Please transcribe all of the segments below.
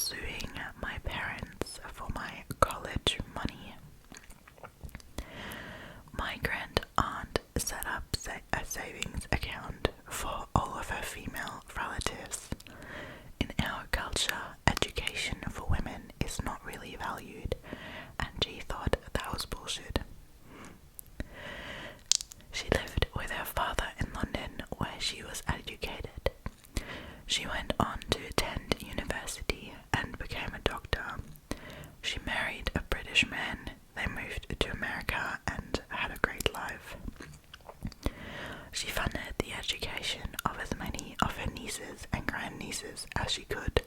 suing my parents for my college money. My grand aunt set up a savings account for all of her female relatives. In our culture, education for women is not really valued, and she thought that was bullshit. She lived with her father in London, where she was educated. She went on to attend university and became a doctor. She married a British man. They moved to America and had a great life. She funded the education of as many of her nieces and grandnieces as she could.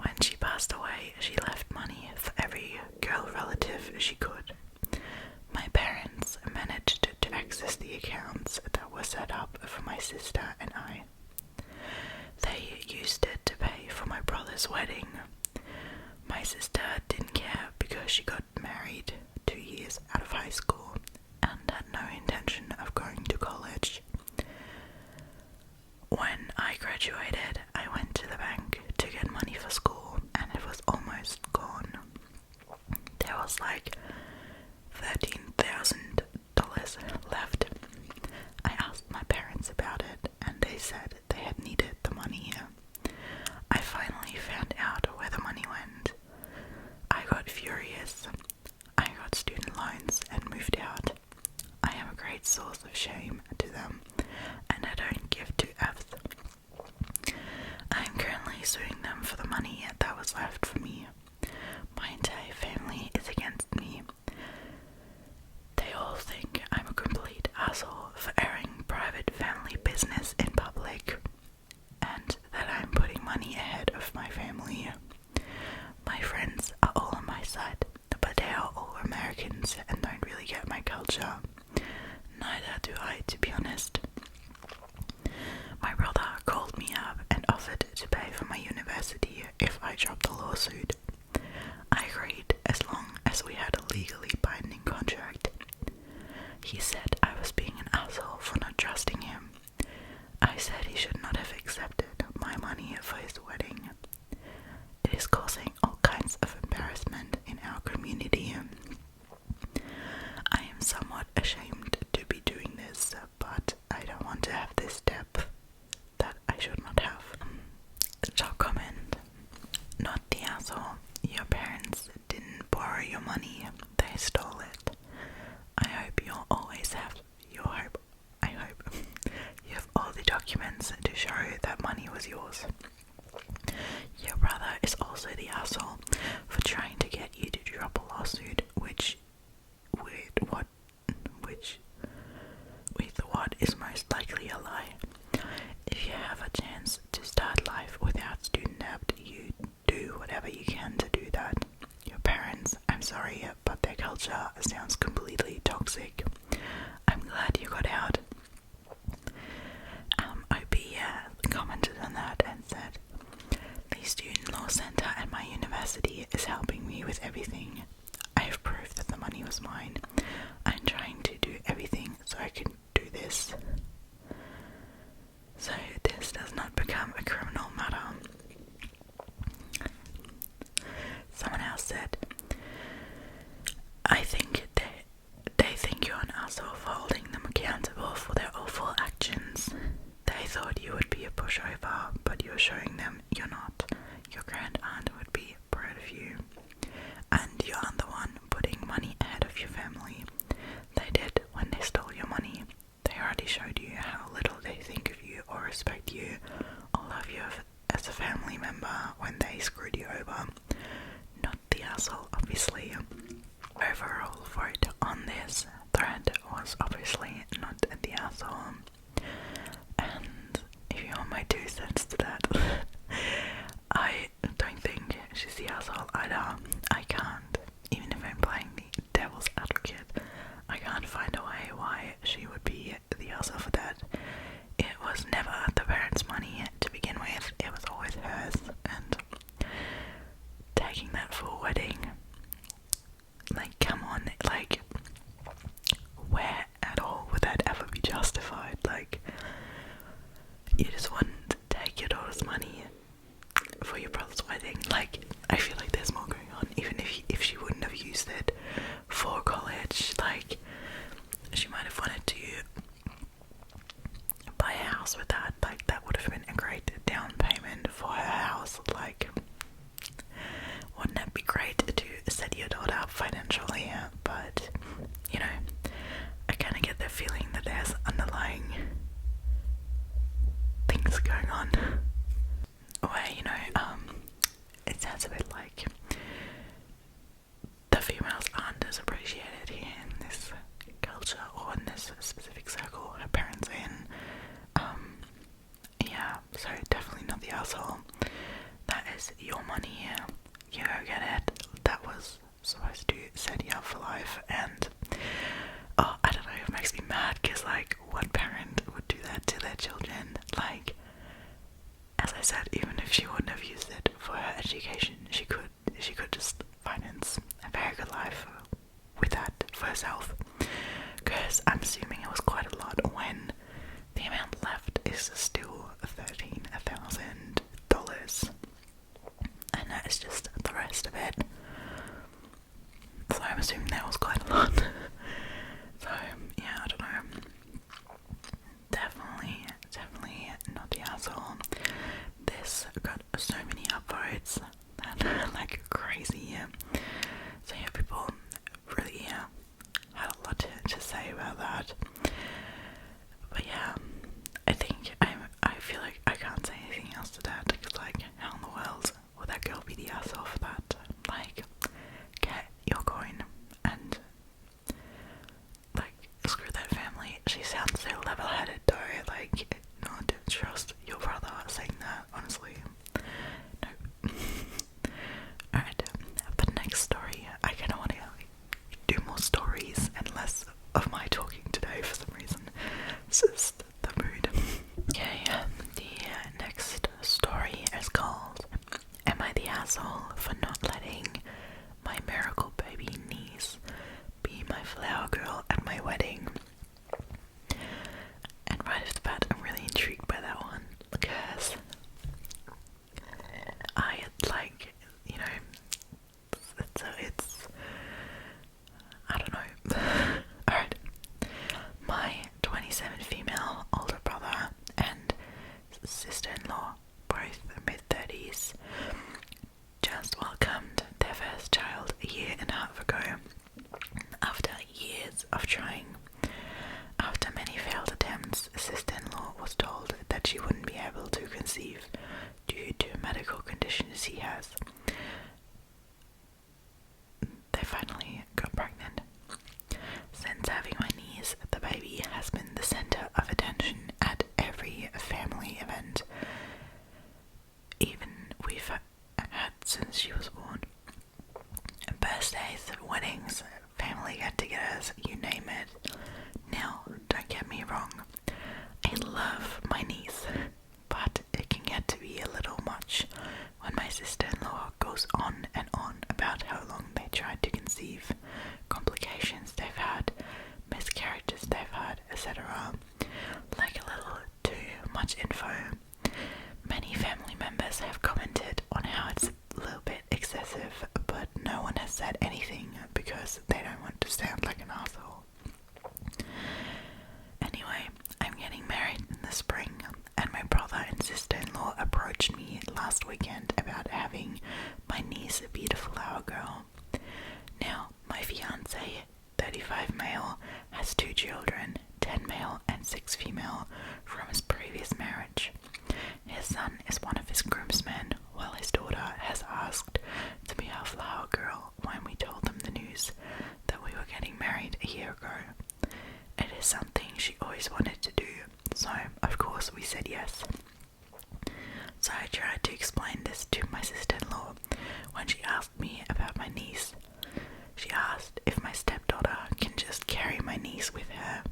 When she passed away, she left money for every girl relative she could. My parents managed to access the accounts that were set up for my sister and I. They used it to pay for my brother's wedding. My sister didn't care because she got married 2 years out of high school and had no intention of going to college. When I graduated, I went to the bank to get money for school and it was almost gone. There was like $13,000 left. I asked my parents about it and they said they had needed the money. I finally found out where the money went. I got furious. I got student loans and moved out. I am a great source of shame to them and I don't give two F's. I am currently suing them for the money that was left for me. My entire family is against me. They all think I'm a complete asshole for airing private family business in public, and that I'm putting money ahead of my family. My friends are all on my side, but they are all Americans and don't really get my culture. Neither do I, to be honest. My brother called me up and offered to pay for my university if I dropped the lawsuit. I agreed as long as we had a legally binding contract. He said I was being an asshole for not trusting him. I said he should not have accepted my money for his wedding. It is causing all kinds of embarrassment in our community. I am somewhat ashamed to be doing this, but I don't want to have this step that I should not have. Top comment. Not the asshole. Your parents didn't borrow your money, they stole it. I hope you'll always have I hope you have all the documents to show that money was yours. Your brother is also the asshole for trying to get you to drop a lawsuit, with what is most likely a lie. If you have a chance to start life without student debt, you do whatever you can to do that. Your parents, I'm sorry, but their culture sounds completely toxic. I'm glad you got out. OP commented on that and said, the student law center at my university is helping me with everything. I have proof that the money was mine. I'm trying to do everything so I can do this. So this does not become a criminal matter. Someone else said, I think they think you're an asshole for holding them accountable for their awful actions. They thought you would be a pushover, but you're showing them you're not. Your grand aunt would be proud of you. And you aren't the one putting money ahead of your family. They did when they stole your money. They already showed you how little they think of you or respect you or love you as a family member when they screwed you over. Not the asshole, obviously. Overall vote on this thread was obviously not the asshole. And if you want my 2 cents to that, I don't think she's the asshole either. I can't, even if I'm playing the devil's advocate, I can't find a way why she would be the asshole for that. It was never the parents' money to begin with, it was always hers, and taking that for a wedding, like, come on, like, where at all would that ever be justified? Like, you just wouldn't take your daughter's asshole. That is your money, you go get it. That was supposed to set you up for life, and I don't know, it makes me mad, because like, what parent would do that to their children? Like, as I said, even if she wouldn't have used it for her education, she could just finance a very good life with that for herself, because I'm assuming it was quite a lot when the amount left is still $13,000, and that is just the rest of it. So I'm assuming that was quite a lot. So yeah, I don't know. Definitely not the asshole. This got so many upvotes that like crazy. So yeah, people really had a lot to say about that. But yeah, I think I feel like I can't say anything else to that, because like, how in the world would that girl be the asshole for that? Like, get your coin and like, screw that family. She sounds so level-headed though, like, no, don't trust your brother saying that, honestly. No. Alright, for the next story, I kinda wanna do more stories and less of my talking today for some reason. It's just the mood. Okay, the next story is called Am I the Asshole for Not Letting My Miracle Baby Niece Be My Flower Girl at My Wedding? And right off the bat, I'm really intrigued by that one, because I like, you know, it's I don't know. Alright. My 27 female older brother and sister-in-law, both mid-30s, just welcomed their first child a year and a half ago, after years of trying. After many failed attempts, sister-in-law was told that she wouldn't be able to conceive due to medical conditions he has. They finally got pregnant. Since having my niece, the baby has been the center of attention at every family event, even we've had since she was born. Birthdays, weddings, family get-togethers, you name it. Now, don't get me wrong, I love my niece, but it can get to be a little much when my sister-in-law goes on and on about how long they tried to conceive, complications they've had, miscarriages they've had, etc. Like a little too much info. Many family members have commented on how it's a little bit excessive, but no one has said anything because they don't want to sound like an asshole. Anyway, I'm getting married in the spring, and my brother and sister-in-law approached me last weekend about having my niece be the flower girl. Now, my fiancé, 35 male, has 2 children, 10 male and 6 female, from his previous marriage. His son is one of his groomsmen, while his daughter has asked to be our flower girl when we told them the news that we were getting married a year ago. It is something she always wanted to do, so of course we said yes. So I tried to explain this to my sister-in-law when she asked me about my niece. She asked if my stepdaughter can just carry my niece with her.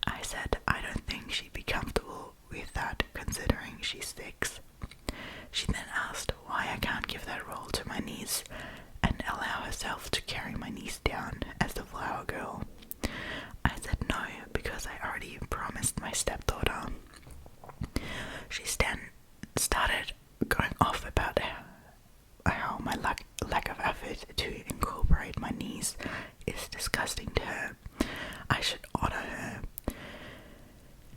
I said I don't think she'd be comfortable with that, considering she's 6. She then asked why I can't give that role to my niece and allow herself to carry my niece down as the flower girl. I said no, because I already promised my stepdaughter. She then started going off about how my lack of effort to incorporate my niece is disgusting to her. I should honor her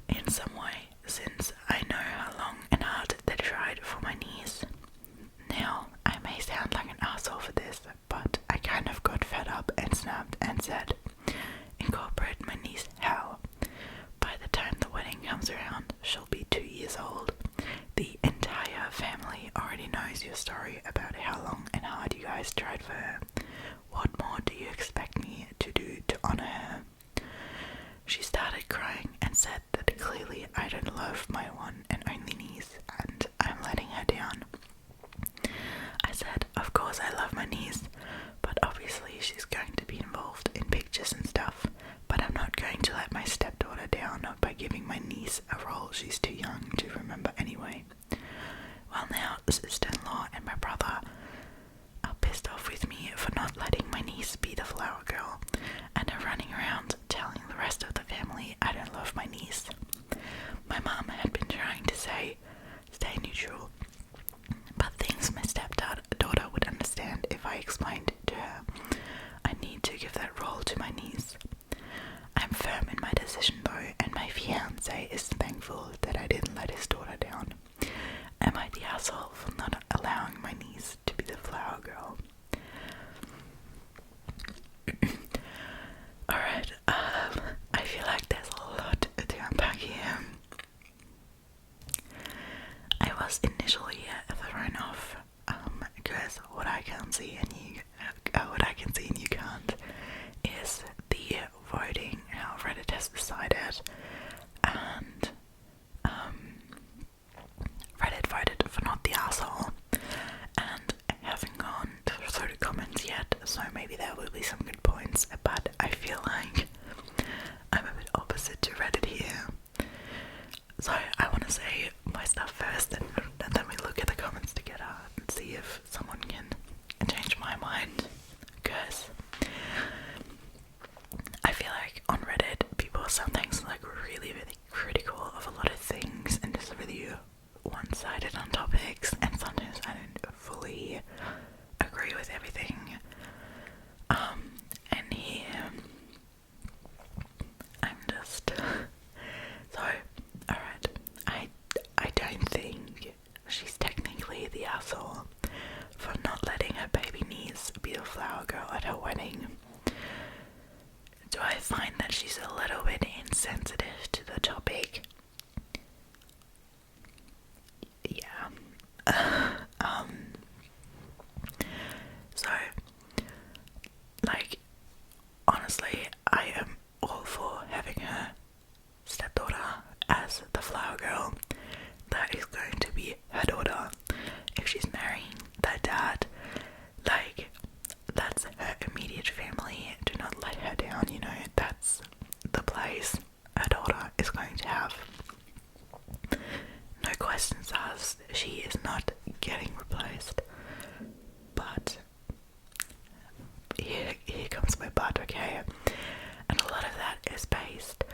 in some way, since I know how long and hard they tried for my niece. Now, I may sound like an asshole for this, but I kind of got fed up and snapped and said, incorporate my niece how? By the time the wedding comes around, she'll be 2 years old. The entire family already knows your story about how long and hard you guys tried for her. What more do you expect me to do to honor her? She started crying and said that clearly I don't love my one and only niece, and I'm letting sister-in-law and my brother are pissed off with me for not letting my niece be the flower girl, and are running around telling the rest of the family I don't love my niece. My mum had been trying to say, stay neutral, but thinks my stepdaughter would understand if I explained to her I need to give that role to my niece. I'm firm in my decision though, and my fiance is thankful that I didn't let his daughter down. Am I the asshole for not allowing my niece to be the flower girl? Alright, I feel like there's a lot to unpack here. I was initially thrown off because what I can see and you can't is the voting, how Reddit has decided, and Reddit voted for not the asshole, and I haven't gone through the comments yet, so maybe there will be some good points, but I feel like I'm a bit opposite to Reddit here. So I want to say my stuff first, and then we look at the comments together and see if someone can change my mind, because I feel like on Reddit people are sometimes like really critical of a lot of things and just really one-sided on topics, and sometimes I don't fully agree with everything. And here I'm just so alright. I don't think she's technically the asshole for not letting her baby niece be the flower girl at her wedding. Do I find that she's a little bit insensitive to the topic? Yeah. So, like, honestly, I am all for having her stepdaughter as the flower girl. That is going to be her daughter. If she's marrying their dad, like, that's her immediate family. Do not let her down, you know, that's the place her daughter is going to have. No questions asked, she is not getting replaced. But here comes my but, okay? And a lot of that is based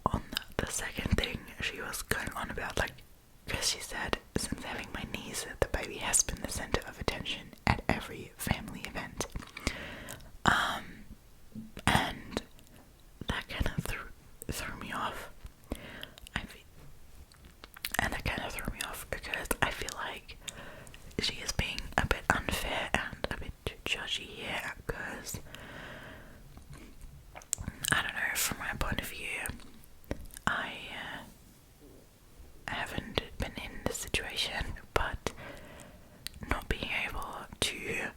on the second thing she was going on about, like, because she said, since having my niece, the baby has been the center of attention at every family event. And that kind of threw me off. Because I feel like she is being a bit unfair and a bit too judgy here, because I don't know, from my point of view, I haven't been in this situation, but not being able to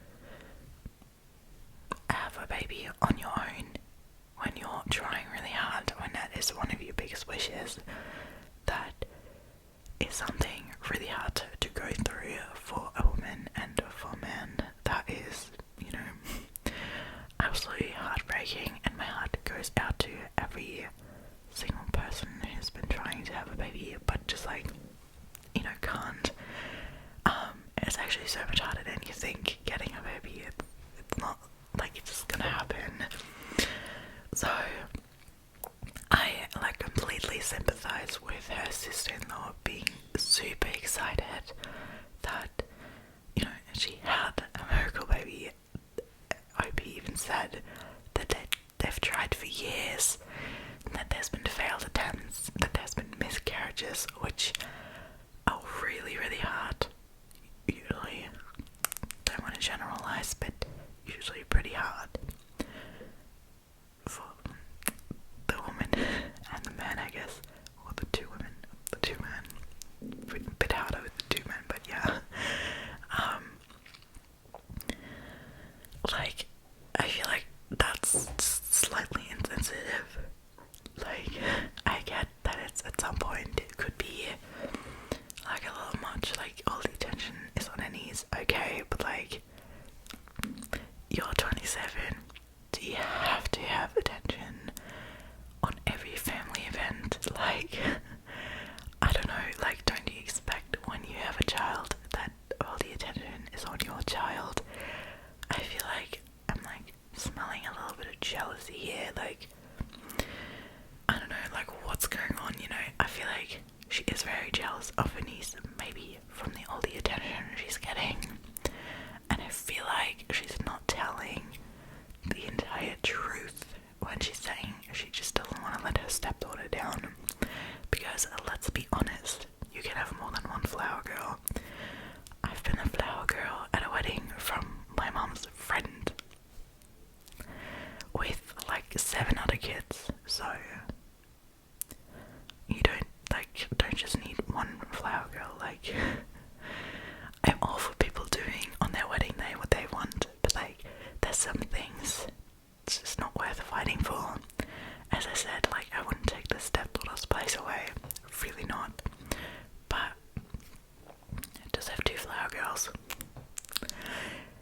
flower girls.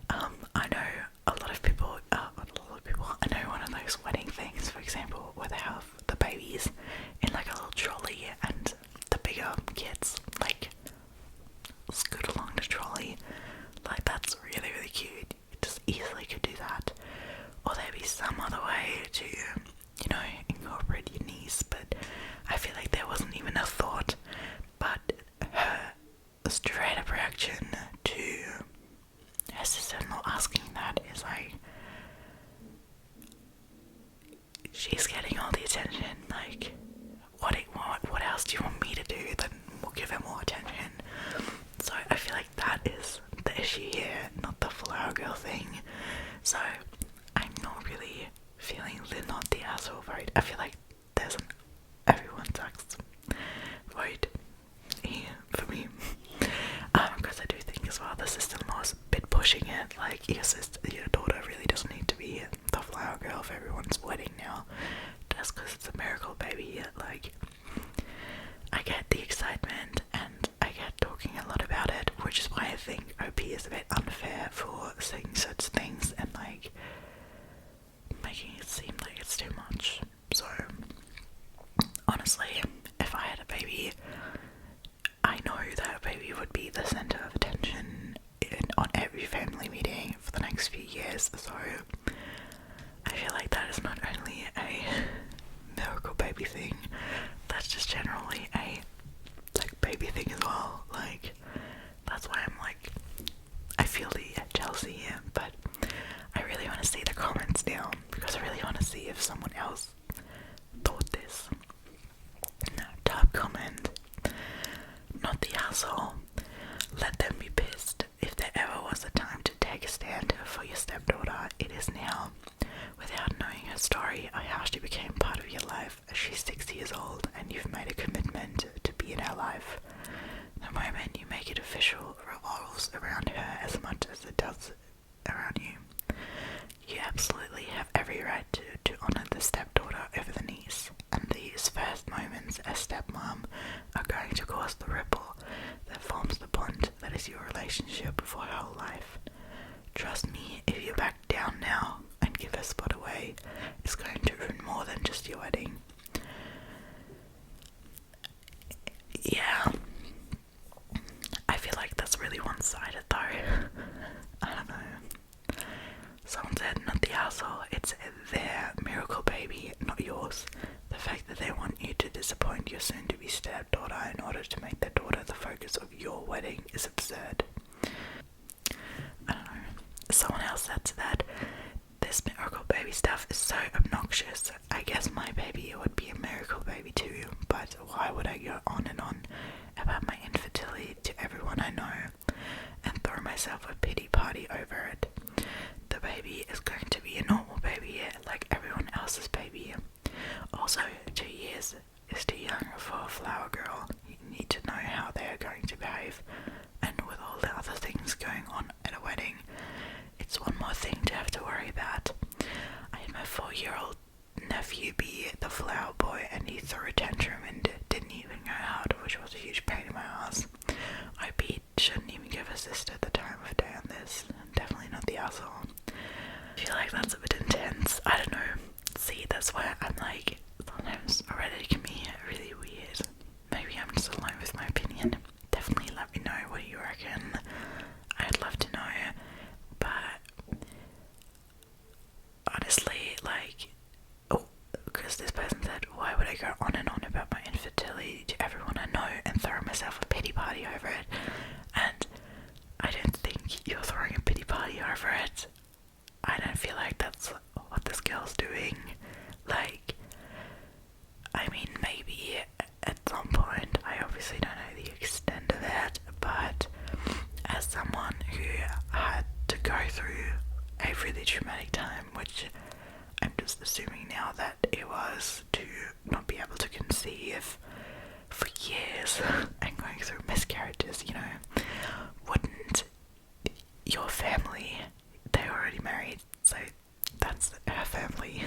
I know a lot of people, I know one of those wedding things, for example, where they have the babies in like a little trolley and the bigger kids like scoot along the trolley. Like, that's really, really cute. You just easily could do that. Or there'd be some other way to, you know, incorporate your niece, but I feel like there wasn't even a thought. But her straight up reaction to her sister-in-law asking that is like, she's getting all the attention, like, what else do you want me to do that will give her more attention? So I feel like that is the issue here, not the flower girl thing. So I'm not really feeling the not the asshole vote. I feel like there's an everyone sucks vote here for me. Because I do think as well the sister-in-law's a bit pushing it. Like, your daughter really doesn't need to be the flower girl of everyone's wedding now, just because it's a miracle baby. Like, I get the excitement and I get talking a lot about it, which is why I think OP is a bit unfair for saying such things and like making it seem like it's too much. So honestly, if I had a baby, I know that a baby would be the center of attention on every family meeting for the next few years. So I feel like that is not only a miracle baby thing, that's just generally a like baby thing as well. Like, that's why I'm like, I feel the jealousy here, but I really want to see the comments now, because I really want to see if someone else thought this. Now, top comment, not the asshole. Let them be pissed. If there ever was a time to take a stand for your stepdaughter, it is now. Without knowing her story or how she became part of your life, she's 6 years old and you've made a commitment to be in her life. The moment you make it official revolves around her as much as it does around you. You absolutely have every right to honour the stepdaughter over the niece, and these first moments as stepmom are going to cause the ripple that forms the bond that is your relationship for her whole life. Trust me, if you back down now and give her spot away, it's going to ruin more than just your wedding. Yeah, I feel like that's really one-sided though. I don't know. Someone said, not the asshole, it's their miracle baby, not yours. The fact that they want you to disappoint your soon-to-be stepdaughter in order to make their daughter the focus of your wedding is absurd. I don't know. Someone else said to that, this miracle baby stuff is so obnoxious. I guess my baby would be a miracle baby too, but why would I go on and on about my infertility to everyone I know and throw myself a pity party over it? The baby is going to be a normal baby like everyone else's baby. Also, 2 years is too young for a flower girl. You need to know how they are going to behave, and with all the other things going on at a wedding, it's one more thing to have to worry about. I had my 4-year-old nephew be the flower boy and he threw a tantrum and didn't even go out, which was a huge pain in my ass. I shouldn't even give her sister the time of day on this. Definitely not the asshole. I feel like that's a bit intense. I don't know. See, that's why I'm like, sometimes Reddit can be really weird. Maybe I'm just alone with my opinion. Definitely let me know what you reckon. I'd love to know. But honestly, like, because this person said, why would I go on and on about my infertility to everyone I know and throw myself a pity party over it? And I don't think you're throwing a pity party over it. I don't feel like that's what this girl's doing. Like, I mean, maybe at some point, I obviously don't know the extent of it, but as someone who had to go through a really traumatic time, which I'm just assuming now that it was, to not be able to conceive for years and going through miscarriages, you know, wouldn't your family, they're already married, so that's her family,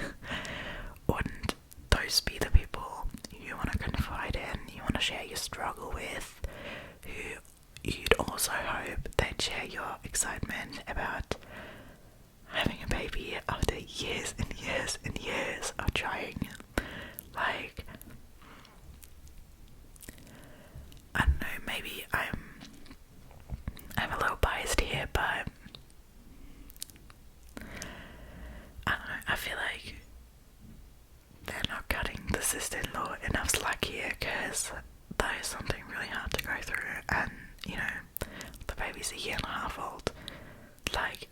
wouldn't those be the people you want to confide in, you want to share your struggle with, who you'd also hope might share your excitement about having a baby after years and years and years of trying. Like, I don't know, maybe I'm a little biased here, but I don't know, I feel like they're not cutting the sister-in-law enough slack here, because that is something really hard to go through, and, you know, the baby's a year and a half old. Like,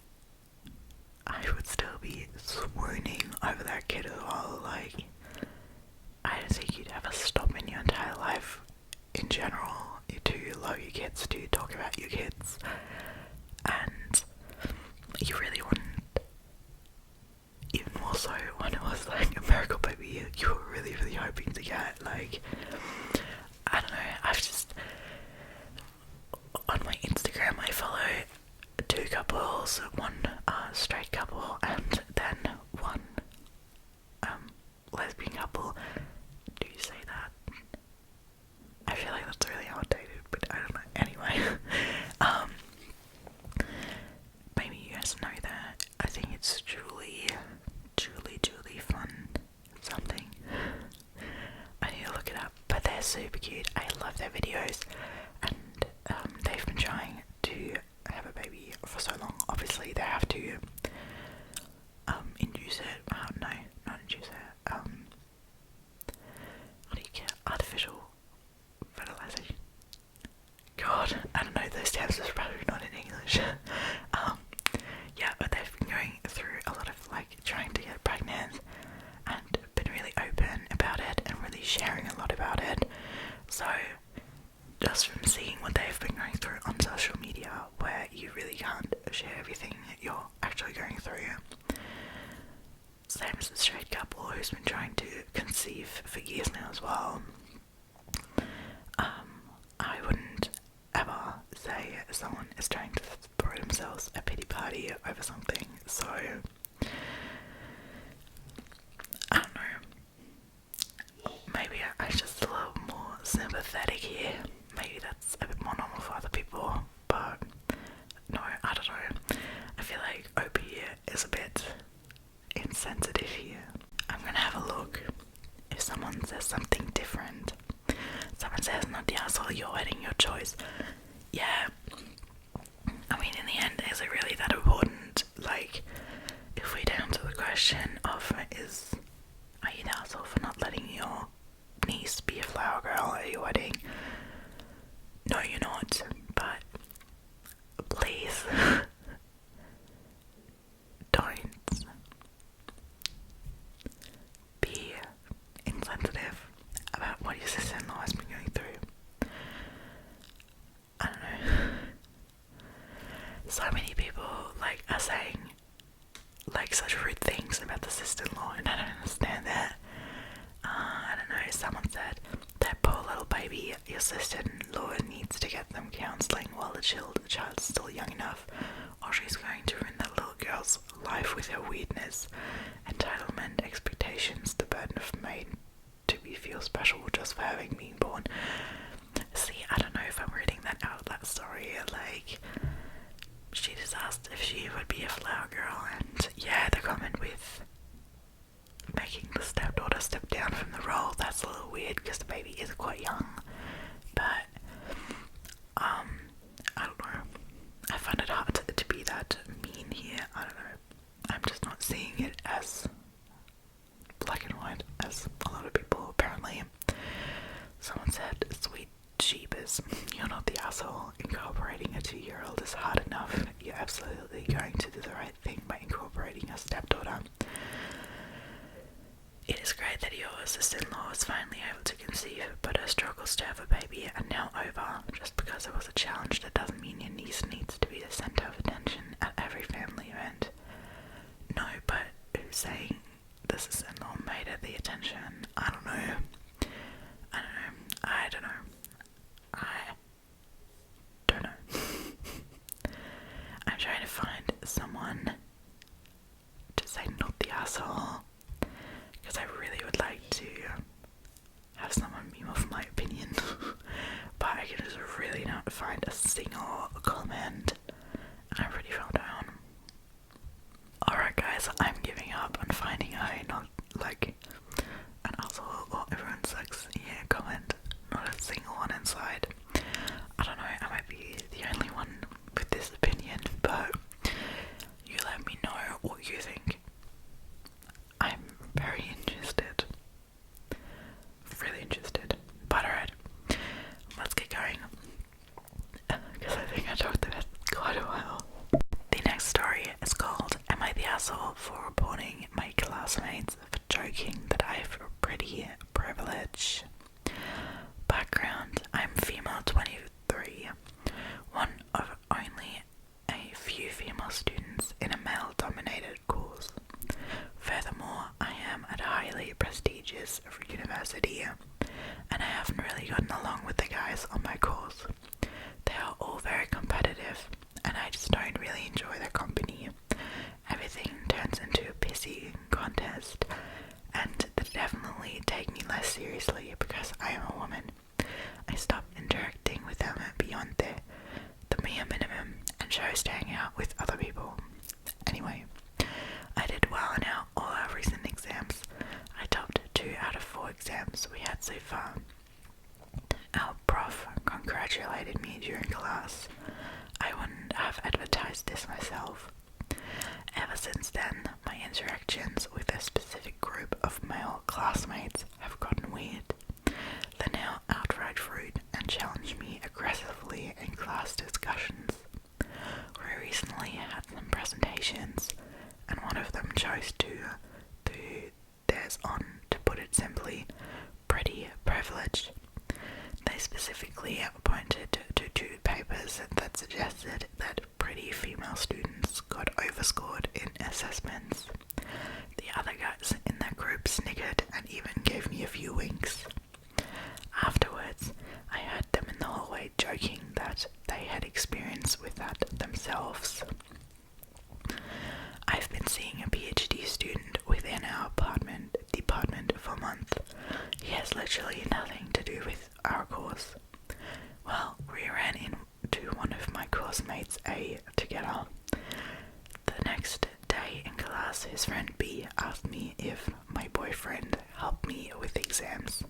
I would still be swooning over that kid as well. Like, I don't think you'd ever stop in your entire life in general to love your kids, to talk about your kids, and you really wouldn't, even more so when it was like a miracle baby you were really, really hoping to get. Like, I don't know, I've just, on my Instagram I follow 2 couples, one straight couple and then one lesbian couple. Do you say that? I feel like that's really outdated, but I don't know. Anyway, maybe you guys know that. I think it's Julie Fun something. I need to look it up, but they're super cute. I love their videos, and they've been trying to have a baby for so long. Obviously, they have to induce it. No, not induce it. What do you get? Artificial fertilization. God, I don't know, those terms are probably not in English. Yeah, but they've been going through a lot of like trying to get pregnant and been really open about it and really sharing a lot about it. So just from seeing what they've been going through on social media, where you really can't share everything that you're actually going through. Same as the straight couple who's been trying to conceive for years now as well. I wouldn't ever say someone is trying to throw themselves a pity party over something, so I don't know. Maybe I'm just a little more sympathetic here. Maybe that's a bit more normal for other people, but no, I don't know. I feel like OP is a bit insensitive here. I'm gonna have a look if someone says something different. Someone says, not the asshole, your wedding, your choice. Yeah, I mean, in the end, is it really that important? Like, if we're down to the question of are you the asshole for not letting your niece be a flower girl at your wedding? No, you're not, but please don't be insensitive about what your sister-in-law has been going through. I don't know. So many people like are saying like such rude things about the sister-in-law, and I don't understand that. I don't know, someone said, that poor little baby, your sister-in-law needs to get them counselling while the child's still young enough, or she's going to ruin that little girl's life with her weirdness, entitlement, expectations, the burden of made to be feel special just for having been born. See, I don't know if I'm reading that out of that story. Like, she just asked if she would be a flower girl, and yeah, the comment with making the stepdaughter step down from the role, that's a little weird because the baby is quite young, but I don't know, I find it hard to be that mean here. I don't know, I'm just not seeing it as black and white as a lot of people apparently. Someone said, sweet jeepers, you're not the asshole. Incorporating a 2-year-old is hard enough. You're absolutely going to do the right thing by incorporating a stepdaughter. It is great that your sister-in-law is finally able to conceive, but her struggles to have a baby are now over. Just because it was a challenge, that doesn't mean your niece needs to be the centre of attention at every family event. No, but who's saying the sister-in-law made her the attention? I don't know. chose to hang out with other people. Anyway, I did well in all our recent exams. I topped 2 out of 4 exams we had so far. Our prof congratulated me during class. I wouldn't have advertised this myself. Ever since then, my interactions with a specific group of male classmates have gotten weird. They're now outright rude and challenge me aggressively in class discussions. We recently had some presentations, and one of them chose to do theirs on, to put it simply, pretty privileged. They specifically pointed to 2 papers that suggested that pretty female students got overscored in assessments. The other guys in that group sniggered and even gave me a few winks. Afterwards, I heard them in the hallway joking that they had experience with that themselves. I've been seeing a PhD student within our department for a month. He has literally nothing to do with our course. Well, we ran into one of my course mates A together. The next day in class, his friend B asked me if my boyfriend helped me with exams.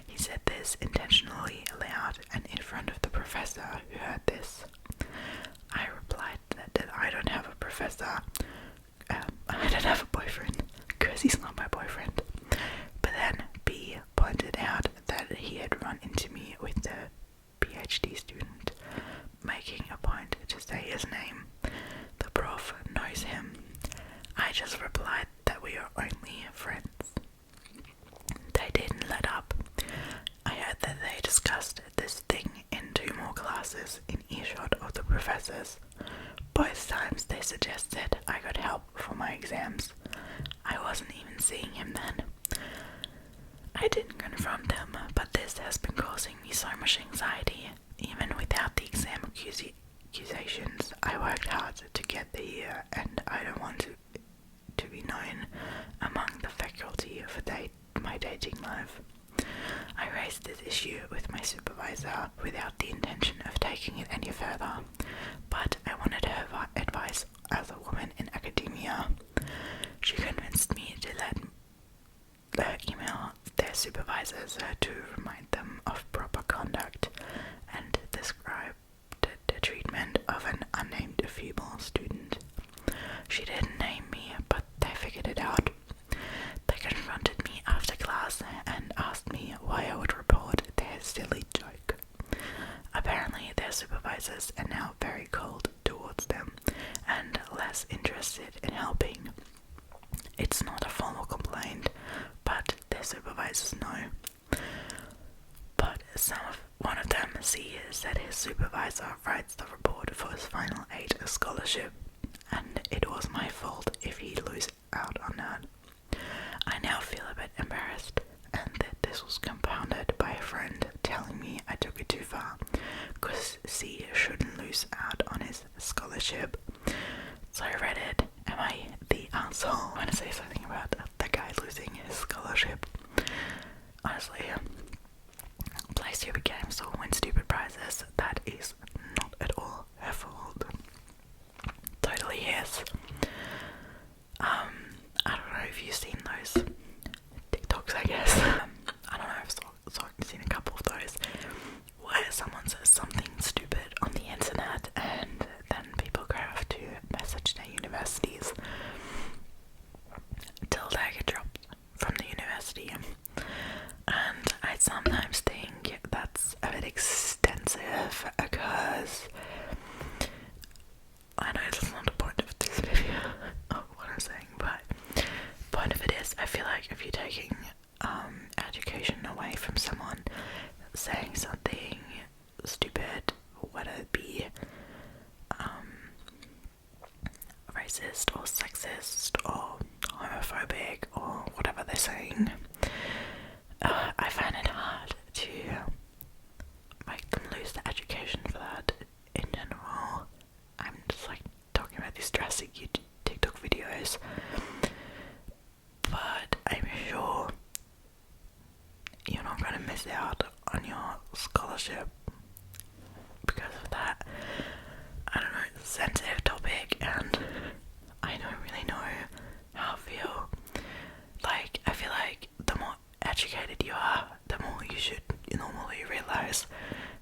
He said this intentionally loud and in front of the professor who heard this. I replied that I don't have a professor. I don't have a boyfriend because he's not my boyfriend. But then B pointed out that he had run into me with the PhD student, making a point to say his name. The prof knows him. I just replied that we are only friends. They didn't let up. I heard that they discussed this thing in 2 more classes in earshot of the professors. Both times they suggested I got help for my exams. I wasn't even seeing him then. I didn't confront them, but this has been causing me so much anxiety. Even without the exam accusations, I worked hard to get the year, and I don't want to be known among the faculty for my dating life. I raised this issue with my supervisor without the intention of taking it any further, but I wanted her advice as a woman in academia. She convinced me to email their supervisors to remind them of proper conduct and describe the treatment of an unnamed female student. She didn't name me, but they figured it out. They confronted me after class and asked me why I would report their silly joke. Apparently their supervisors are now very cold towards them and less interested in helping. It's not a formal complaint, but their supervisors know. But one of them said his supervisor writes the report for his final AITA scholarship, and it was my fault if he loses out on that. I now feel a bit embarrassed, and that this was compounded by a friend telling me I took it too far, because C shouldn't lose out on his scholarship. So Reddit, am I the asshole? I want to say something about the guy losing his scholarship. Honestly, play stupid games or win stupid prizes. That is not at all her fault. Totally his. I don't know if you've seen those TikToks, I guess. I don't know, I've seen a couple of those where someone says something stupid on the internet and then people have to message their universities till they get dropped from the university. And I sometimes think that's a bit extensive because I know that's not the point of this video of what I'm saying, but the point of it is I feel like if you're taking education away from someone, saying something stupid, whether it be racist or sexist or homophobic or whatever they're saying, I find it hard to make them lose the education for that in general. I'm just like talking about these drastic YouTube TikTok videos, but I'm sure you're not going to miss out on your scholarship because of that. I don't know, sensitive topic, and I don't really know how I feel. Like, I feel like the more educated you are, the more you should normally realize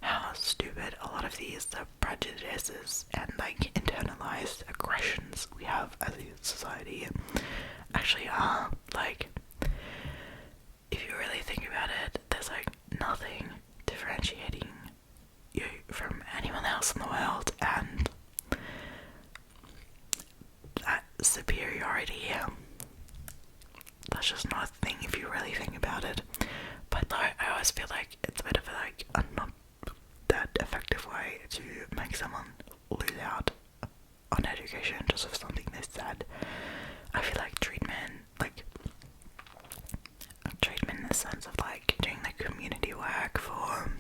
how stupid a lot of these prejudices and like internalized aggressions we have as a society actually are. Like, if you really think about it, there's like nothing differentiating you from anyone else in the world, and that superiority, that's just not a thing if you really think about it. But though, I always feel like it's a bit of a not that effective way to make someone lose out on education just of something they said. I feel like treatment in the sense of like doing the community work for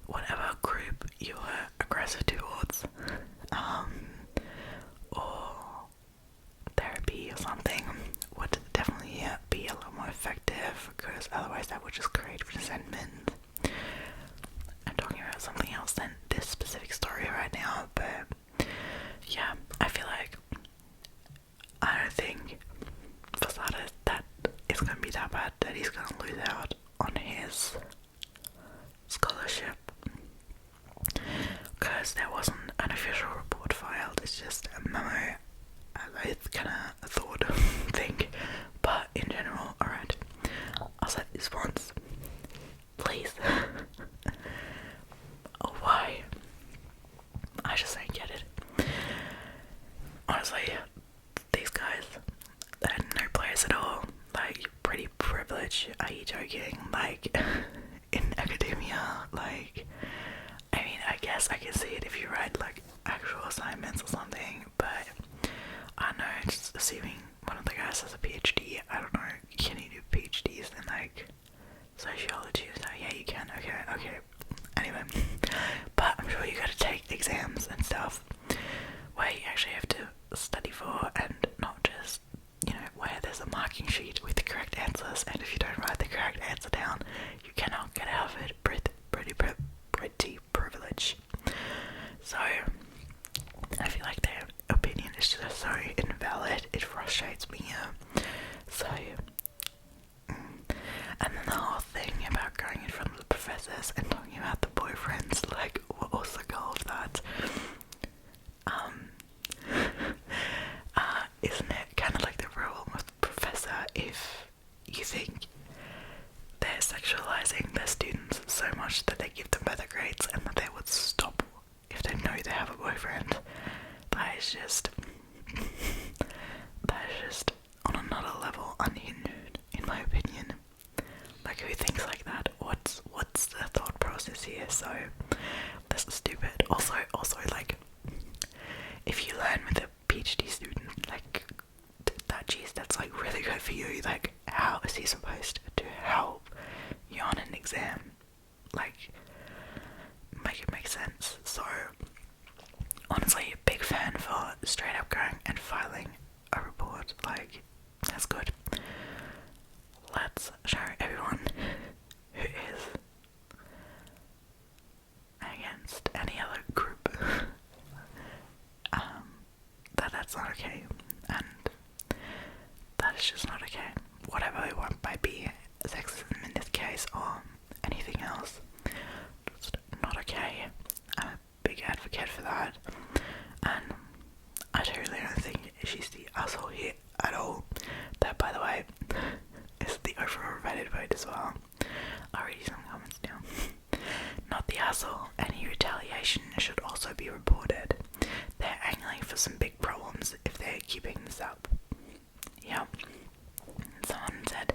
whatever group you were aggressive towards, or therapy or something would definitely be a lot more effective, because otherwise that would just create resentment. I'm talking about something else than this specific story right now, but yeah, I feel like I don't think for starters that it's gonna be that bad that he's gonna lose out on his scholarship, because there wasn't an official report filed. It's just a memo. It's kind of a thought thing, but in general, alright, I'll say this once, please. Oh, why? I just don't get it. Honestly, these guys, they had no place at all. Like, pretty privileged. Are you joking? Like, in academia, like, I mean, I guess I can see it if you write like actual assignments or something, but I don't know, just assuming one of the guys has a PhD. I don't know, can you do PhDs in like sociology? So yeah, you can. Okay. Anyway, but I'm sure you gotta take exams and stuff where you actually have to study for, and not just, you know, where there's a marking sheet with the correct answers, and if you don't write the correct answer down, you cannot get out of it. Pretty privilege. So I feel like their opinion is just so invalid, it frustrates me. So and then the whole thing about going in front of the professors and talking about the boyfriends, like, what was the goal of that? Isn't it kind of like the role with the professor, if you think they're sexualizing their students so much that they give them better grades, and that they would stop if they know they have a boyfriend? That is just on another level unhinged, in my opinion. Like, who thinks like that? What's the thought process here? So this is stupid. Also, like, if you learn with a PhD student, like, that's like really good for you. Like, how is he supposed to help you on an exam? Like, make it make sense. So honestly, a big fan for straight up going and filing a report. Like, that's good. Let's show everyone who is against any other group that's not okay, and that is just not okay. Whatever it might be, sexism in this case or anything else, it's not okay. I'm a big advocate for that, and I really don't think she's the asshole here at all. That, by the way, is the overall Reddit vote as well. I'll read you some comments now. Not the asshole. Any retaliation should also be reported. They're angling for some big problems if they're keeping this up. Yeah. Someone said,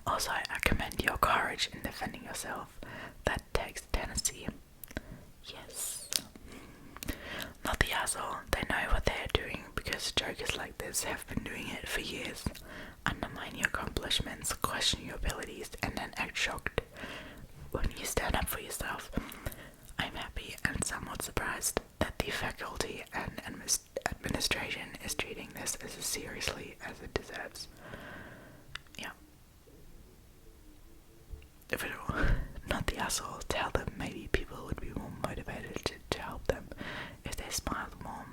also, I commend your courage in defending yourself. That takes tenacity. Yes. Not the asshole. They know what they're doing, because jokers like this have been doing it for years. Undermine your accomplishments, question your abilities, and then act shocked when you stand up for yourself. I'm happy and somewhat surprised that the faculty and administration is treating this as seriously as it deserves. Yeah. If it not the asshole, tell them maybe people would be more motivated to help them if they they smiled more.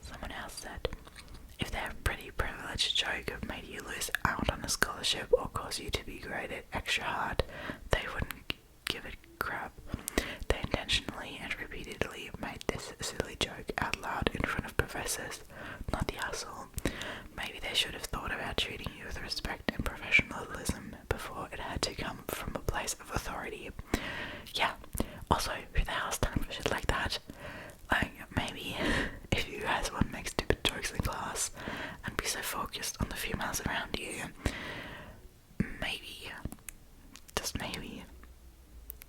Someone else said, if their pretty privileged joke made you lose out on a scholarship or cause you to be graded extra hard, they wouldn't give a crap. They intentionally and repeatedly made this silly joke out loud in front of professors, not the asshole. Maybe they should have thought about treating you with respect and professionalism before it had to come from a place of authority. Yeah, also, who the hell's time for shit like that? Like, maybe if you guys want to make stupid jokes in class and be so focused on the females around you, maybe, just maybe,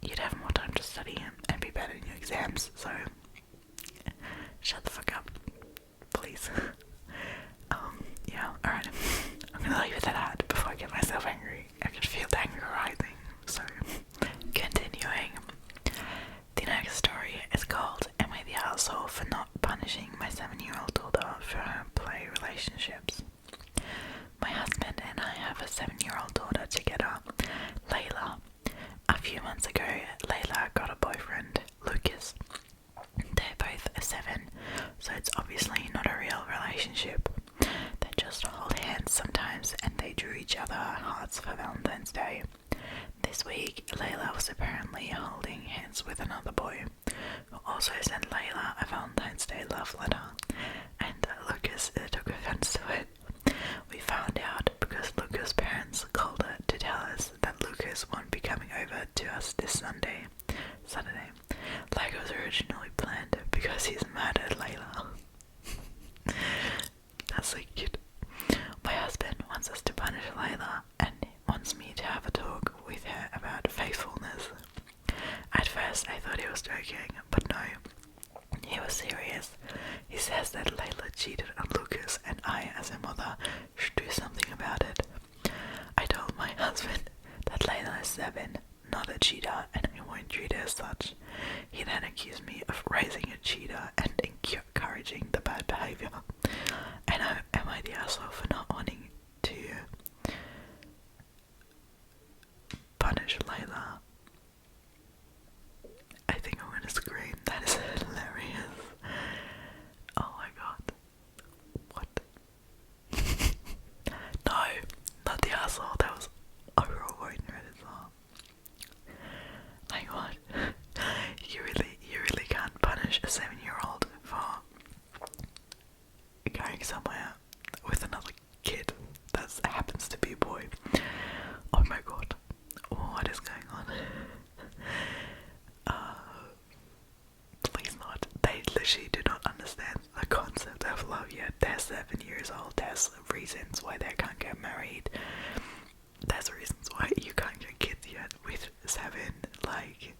you'd have more time to study and be better in your exams, so shut the fuck up, please. Yeah, alright, I'm gonna leave it at that before I get myself angry. I can feel the anger rising, so continuing. The next story is called Am I the Asshole for Not Punishing My 7-year-old daughter for her play relationships? My husband and I have a 7-year-old daughter together, Layla. A few months ago, Layla got a boyfriend, Lucas. They're both 7, so it's obviously not a real relationship. They just hold hands sometimes and they drew each other hearts for Valentine's Day. This week, Layla was apparently holding hands with another boy, who also sent Layla a Valentine's Day love letter, and Lucas took offense to it. We found out because Lucas' parents called her to tell us that Lucas won't be coming over to us this Saturday, like it was originally planned, because he's mad at Layla. That's so cute. My husband wants us to punish Layla and wants me to have a talk with her about faithfulness. At first I thought he was joking, but no, he was serious. He says that Layla cheated on Lucas and I, as a mother, should do something about it. I told my husband that Layla is 7, not a cheater, and I won't treat her as such. He then accused me of raising a cheater and encouraging the bad behaviour. And am I the asshole for not wanting to punish Layla? I think I'm gonna scream. That is hilarious. Oh my god. What? No, not the asshole. That was a real point Reddit song. Like what? You really can't punish a 7-year-old for going somewhere with another kid that happens to be a boy. Oh my god. What is going on? Please not. They literally do not understand the concept of love yet. They're 7 years old. There's reasons why they can't get married. There's reasons why you can't get kids yet with 7. Like,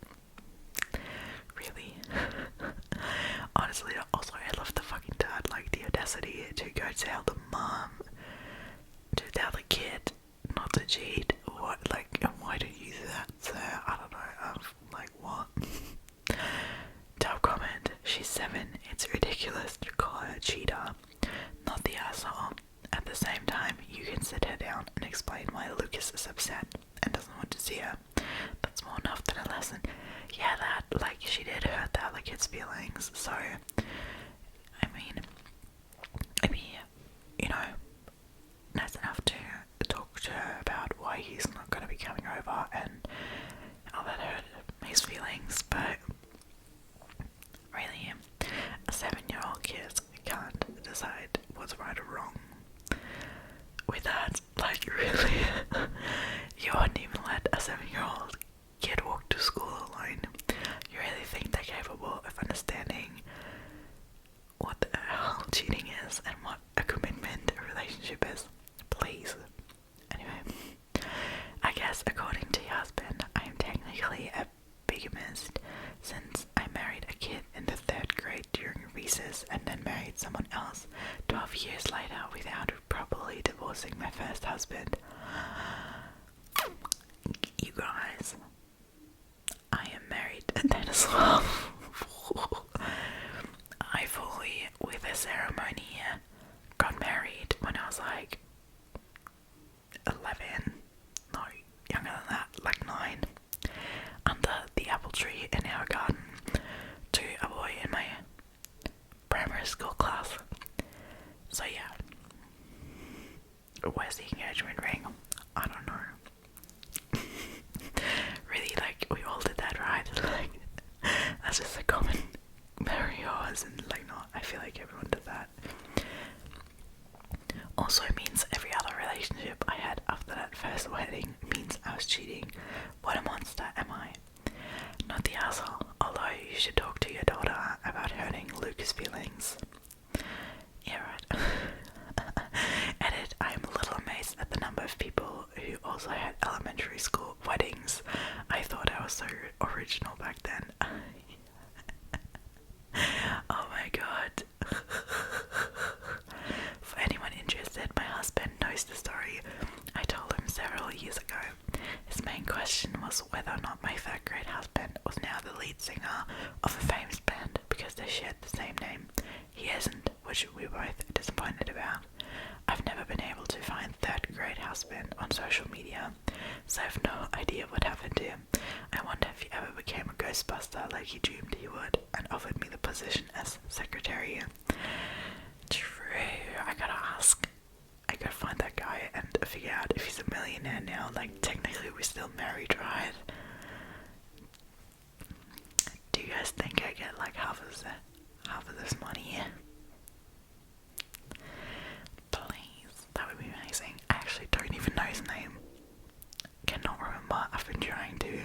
really? Honestly, also I love the fucking dad, like the audacity to go tell the mom, to tell the kid not to cheat. What, like, why do you do that, sir? I don't know, like, what? Top comment, she's 7, it's ridiculous to call her a cheater, not the asshole. At the same time, you can sit her down and explain why Lucas is upset and doesn't want to see her. That's more enough than a lesson. Yeah, that, like, she did hurt the other kid's feelings, so, I mean, you know, that's enough to talk to her about why he's not going to be coming over and how that hurt his feelings, but really, a 7-year-old kid can't decide what's right or wrong. With that, like, really, you wouldn't even let a 7-year-old kid walk to school alone. You really think they're capable of understanding what the hell cheating is and what a commitment a relationship is? Please. Anyway, I guess according to your husband, I am technically a bigamist since I married a kid in the 3rd grade during recess and then married someone else 12 years later without properly divorcing my first husband. You guys, I am married then as well. I fully, with a ceremony, got married when I was like 11, no, younger than that, like 9, under the apple tree in our garden, to a boy in my high school class. So yeah. Where's the engagement ring? I don't know. Really, like, we all did that, right? Like, that's just a common memory of ours, and like, not, I feel like everyone did that. Also means every other relationship I had after that first wedding means I was cheating. What a monster am I? Not the asshole, although you should talk to your daughter about hurting Lucas' feelings. Yeah, right. Edit, I am a little amazed at the number of people who also had elementary school weddings. I thought I was so original back then. Oh my god. For anyone interested, my husband knows the story. I told him several years ago. His main question was whether or not my third grade husband was now the lead singer of a famous band because they shared the same name. He isn't, which we were both disappointed about. I've never been able to find third grade husband on social media, so I have no idea what happened to him. I wonder if he ever became a ghostbuster like he dreamed he would and offered me the position as secretary. True, I gotta find that guy and figure out if he's a millionaire now. Like, technically we're still married, right? Do you guys think I get like half of this money? Please, that would be amazing. I actually don't even know his name. Cannot remember. I've been trying to.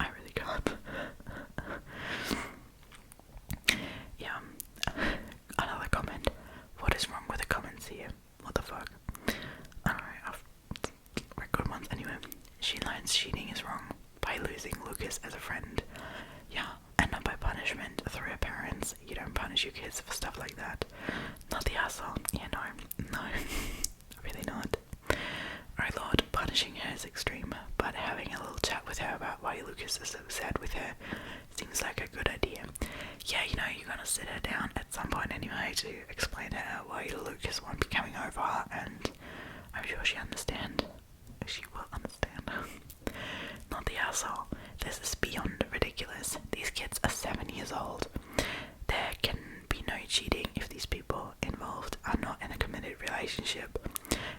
I really can't. Yeah. Another comment. What is wrong with the comments here? What the fuck? Alright, we're good ones anyway. She learns cheating is wrong by losing Lucas as a friend. Yeah, and not by punishment through her parents. You don't punish your kids for stuff like that. Not the asshole. Yeah, no, really not. Oh Lord, punishing her is extreme, but having a little chat with her about why Lucas is so sad with her seems like a good idea. Yeah, you know, you're gonna sit her down at some point anyway to explain to her why Lucas won't be coming over, and I'm sure she will understand. Not the asshole. This is beyond ridiculous. These kids are 7 years old. There can be no cheating if these people involved are not in a committed relationship.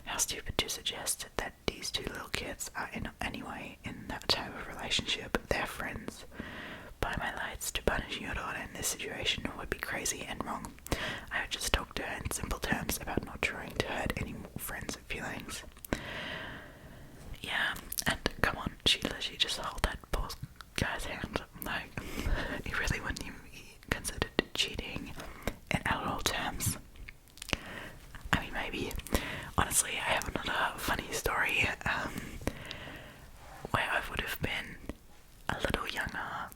How stupid to suggest that these two little kids are in any way in that type of relationship. They're friends. By my lights, to punish your daughter in this situation would be crazy and wrong. I would just talk to her in simple terms about not trying to hurt any friends' feelings. Yeah, and come on, she literally just held that poor guy's hand. Like, he really wouldn't even be considered cheating in adult terms. I mean, maybe. Honestly, I have another funny story where I would have been a little younger,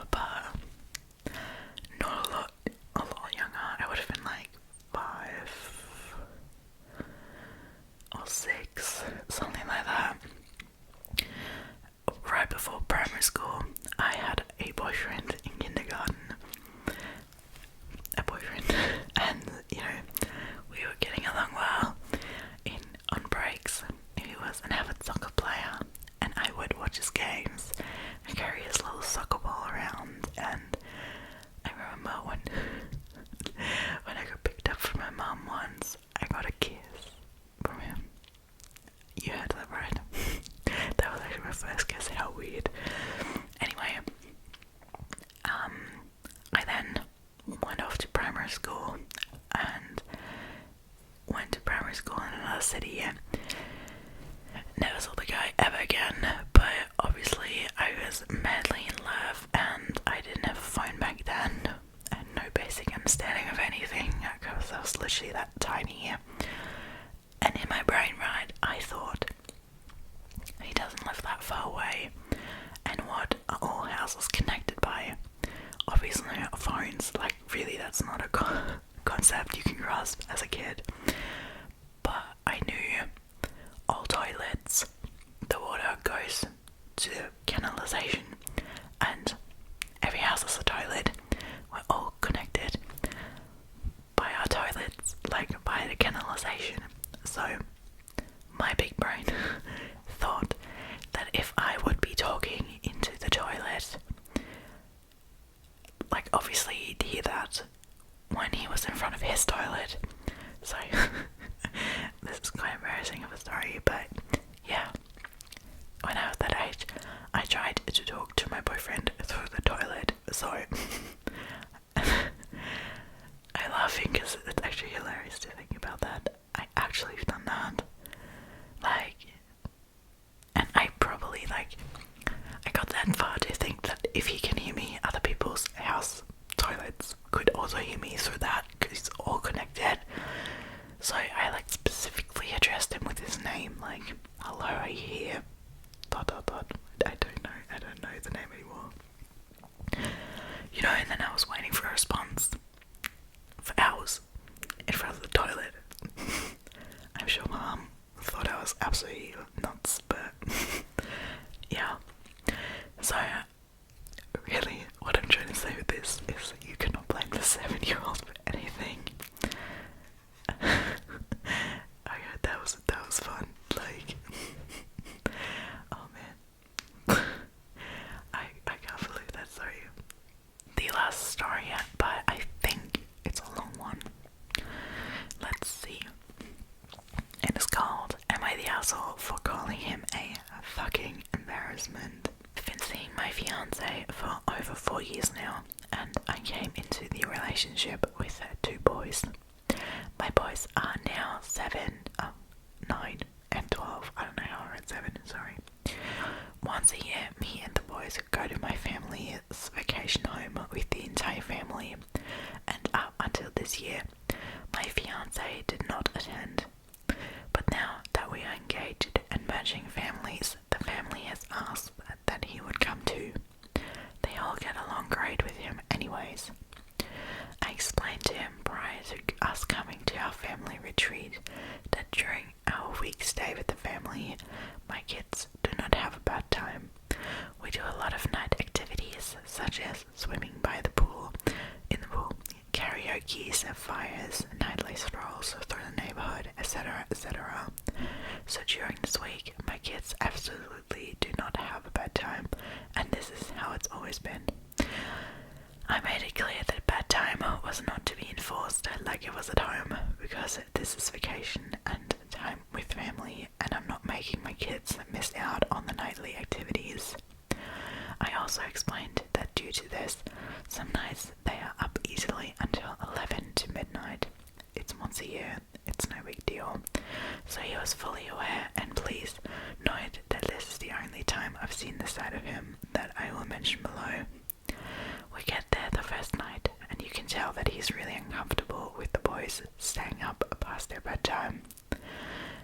but not a lot younger. I would have been like 5 or 6, something like that. Right before primary school, I had a boyfriend in kindergarten. And you know, we were getting along well. On breaks, he was an avid soccer player, and I would watch his games and carry his little soccer ball around. And I remember when I got picked up from my mum once, I got a kiss from him. You heard that right? That was actually my first kiss. How weird. Anyway, I then went off to primary school and went to primary school in another city. Never saw the guy ever again, but obviously I was madly in love, and I didn't have a phone back then, and no basic understanding of anything, because I was literally that tiny. And in my brain, right, I thought, he doesn't live that far away, and what are all houses connected by? Obviously phones. Like, really, that's not a concept you can grasp as a kid. But I knew all toilets, the water goes to canalization, and every house has a toilet. We're all connected by our toilets, like by the canalization. So my big brain thought that if I would be talking into the toilet, like, obviously you'd hear that, when he was in front of his toilet. So this is quite embarrassing of a story, but yeah, when I was that age, I tried to talk to my boyfriend through the toilet. So I'm laughing because it's actually hilarious to think about that. I actually have done that. And I probably, I got that far to think that if he can hear me, other people's house toilets could also hear me through that, because it's all connected. So I, specifically addressed him with his name, hello, are you here? ... I don't know the name anymore. And then I was waiting for a response for hours in front of the toilet. I'm sure my mum thought I was absolutely nuts, but yeah. So really, what I'm trying to say with this is that you cannot blame the 7-year-old for anything. Okay, that was fun. Oh man, I can't believe that story. The last story yet, but I think it's a long one. Let's see. It is called "Am I the Asshole for Calling Him a Fucking Embarrassment?" I've been seeing my fiance for over 4 years now, and I came into the relationship with 2 boys. My boys are now 7, 9, and 12. I don't know how I read 7, sorry. Once a year, me and the boys go to my family's vacation home with the entire family, and up until this year, my fiance did not attend. But now that we are engaged and merging families, the family has asked that he would come too. They all get along great with him anyways. I explained to him prior to us coming to our family retreat that during our week stay with the family, my kids do not have a bad time. We do a lot of night activities such as swimming by the pool, in the pool, karaoke, fires, nightly strolls through the neighborhood, etc., etc. So during this week, my kids absolutely do not have a bad time, and this is how it's always been. I made it clear that bad time was not to be enforced like it was at home, because this is vacation and time with family, and I'm not making my kids miss out on the nightly activities. I also explained that due to this, some nights they are up easily until 11 to midnight. It's once a year, it's no big deal. So he was fully aware, and please note that this is the only time I've seen this side of him that I will mention below. We get there the first night, and you can tell that he's really uncomfortable with the boys staying up past their bedtime.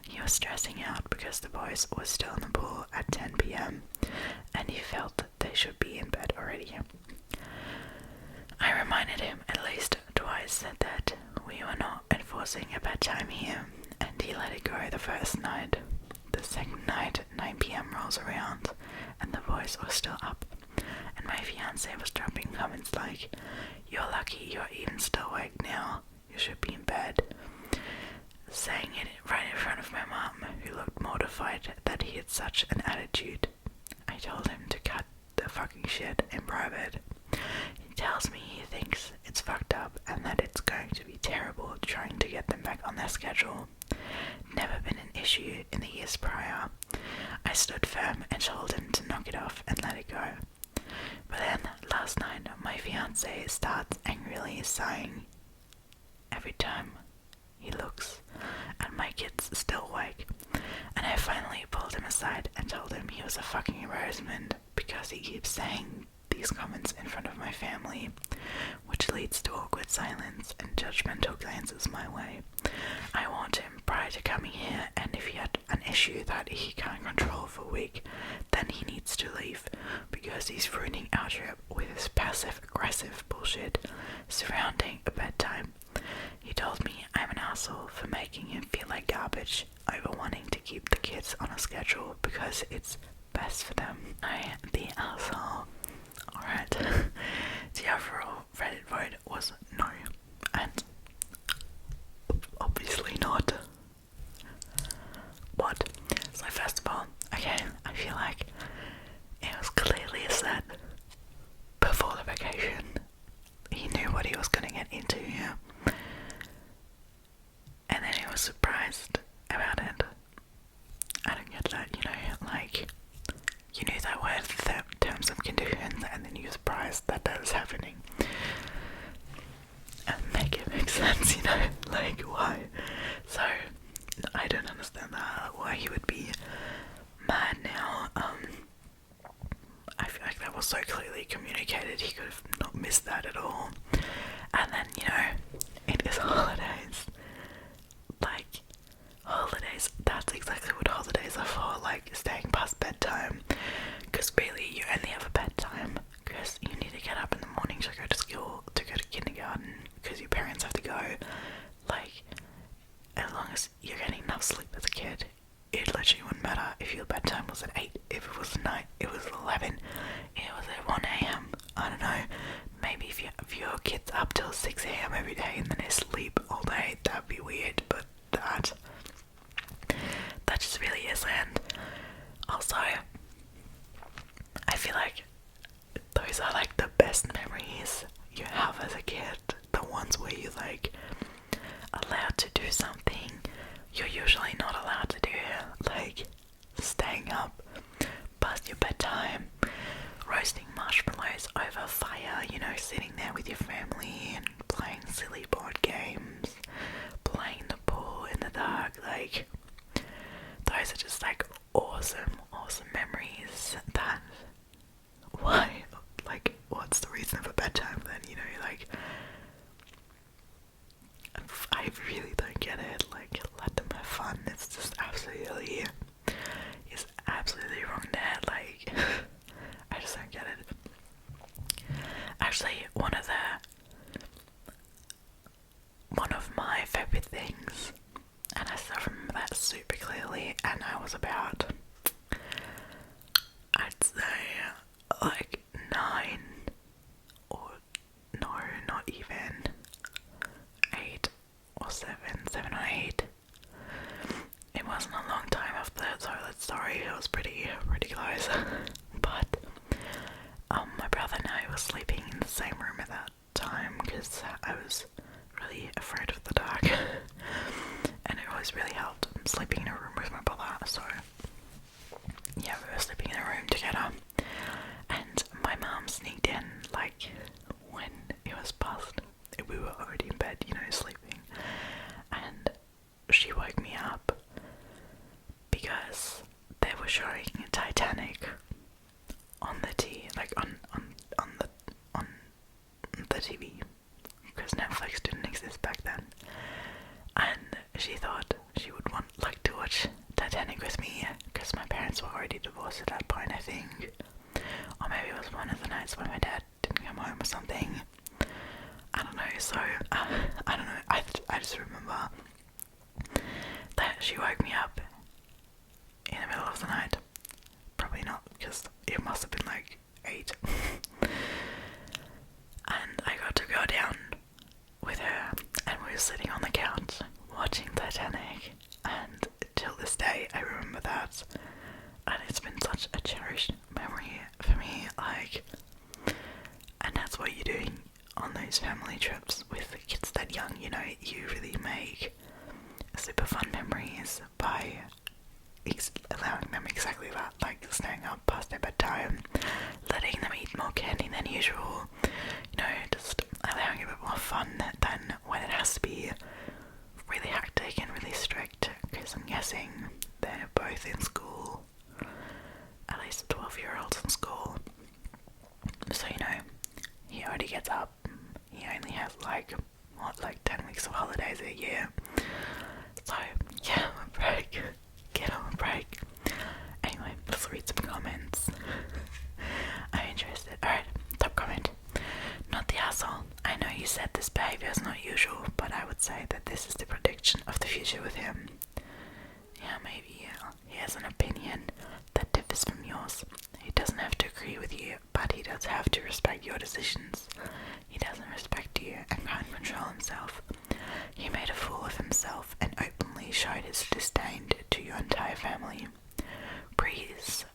He was stressing out because the boys were still in the pool at 10 p.m, and he felt they should be in bed already. I reminded him at least twice that we were not enforcing a bedtime here, and he let it go the first night. The second night, 9 p.m. rolls around, and the boys were still up, and my fiance was dropping comments like, "You're lucky you're even still awake now, you should be in bed," saying it right in front of my mum, who looked mortified that he had such an attitude. I told him to cut the fucking shit in private. He tells me he thinks it's fucked up and that it's going to be terrible trying to get them back on their schedule. Never been an issue in the years prior. I stood firm and told him to knock it off and let it go. But then, last night, my fiance starts angrily sighing every time he looks, and my kid's still awake, and I finally pulled him aside and told him he was a fucking embarrassment because he keeps saying these comments in front of my family, which leads to awkward silence and judgmental glances my way. I warned him prior to coming here, and if he had an issue that he can't control for a week, then he needs to leave, because he's ruining our trip with his passive-aggressive bullshit surrounding a bedtime. He told me I'm an asshole for making him feel like garbage over wanting to keep the kids on a schedule because it's best for them. I am the asshole. Alright. The overall Reddit vote was no, and obviously not. What? So first of all, okay, I feel like it was clearly set before the vacation. He knew what he was going to get into here. things, you know, like why? So I don't understand that, why he would be mad now. I feel like that was so clearly communicated, he could have not missed that at all. And then, you know, it is holidays. Like, holidays, that's exactly what holidays are for, like staying past bedtime. Because really, you only have a bedtime because you need to get up in the morning to go to school, to go to kindergarten, because your parents have to go. Like, as long as you're getting enough sleep as a kid, it literally wouldn't matter if your bedtime was at 8, if it was 9, it was 11, it was at 1 a.m. I don't know, maybe if your kid's up till 6 a.m. every day and then they sleep all day, that'd be weird, but that just really is. And also, I feel like those are like the best memories you have as a kid, the ones where you're like allowed to do something you're usually not allowed to do, like staying up past your bedtime, roasting marshmallows over fire, you know, sitting there with your family and playing silly board games, playing the pool in the dark. Like, those are just like awesome memories. That, why, like, what's the reason for bedtime then, you know? Like, I really don't get it. Like, let them have fun. It's just absolutely wrong there. Like, I just don't get it. Actually, one of my favorite things, and I still remember that super clearly, and I was about, I'd say, like 9, or no, not even 8 or 7 or 8. It wasn't a long time after that toilet story. It was pretty close. But my brother and I were sleeping in the same room at that time because I was really afraid of the dark, and it always really helped sleeping in a room with my brother. So yeah, we were sleeping in a room together, and my mum sneaked in like when it was past. We were already in bed, you know, sleeping, and she woke me up because they were showing Titanic on the TV, because Netflix didn't exist back then, and she thought she would want to watch Titanic with me, because my parents were already divorced at that point, I think, or maybe it was one of the nights when my dad didn't come home or something. I don't know. So I don't know. I just remember that she woke me up in the middle of the night. Probably not, because it must have been like 8. And I got to go down with her, and we were sitting on the couch watching Titanic. And till this day, I remember that, and it's been such a cherished memory for me. Like, and that's what you're doing on those family trips with kids that young. You know, you really make super fun memories by allowing them exactly that, like staying up past their bedtime, letting them eat more candy than usual, you know, just allowing a bit more fun than when it has to be really hectic and really strict, because I'm guessing they're both in school, at least 12-year-olds in school, so, you know, he already gets up, he only has like 10 weeks of holidays a year, so get on a break. Anyway, let's read some comments. I'm interested. Alright, top comment. Not the asshole. I know you said this behavior is not usual, but I would say that this is the prediction of the future with him. Yeah, maybe, yeah. He has an opinion that differs from yours. He doesn't have to agree with you, but he does have to respect your decisions. He doesn't respect you and can't control himself. He made a fool of himself and openly showed his disdain to your entire family. Please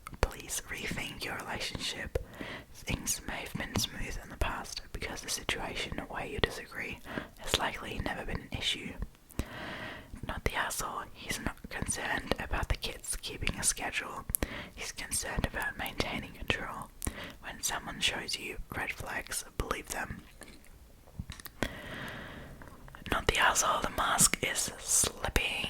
rethink your relationship. Things may have been smooth in the past because the situation where you disagree has likely never been an issue. Not the asshole. He's not concerned about the kids keeping a schedule. He's concerned about maintaining control. When someone shows you red flags, believe them. Not the asshole, the mask is slipping.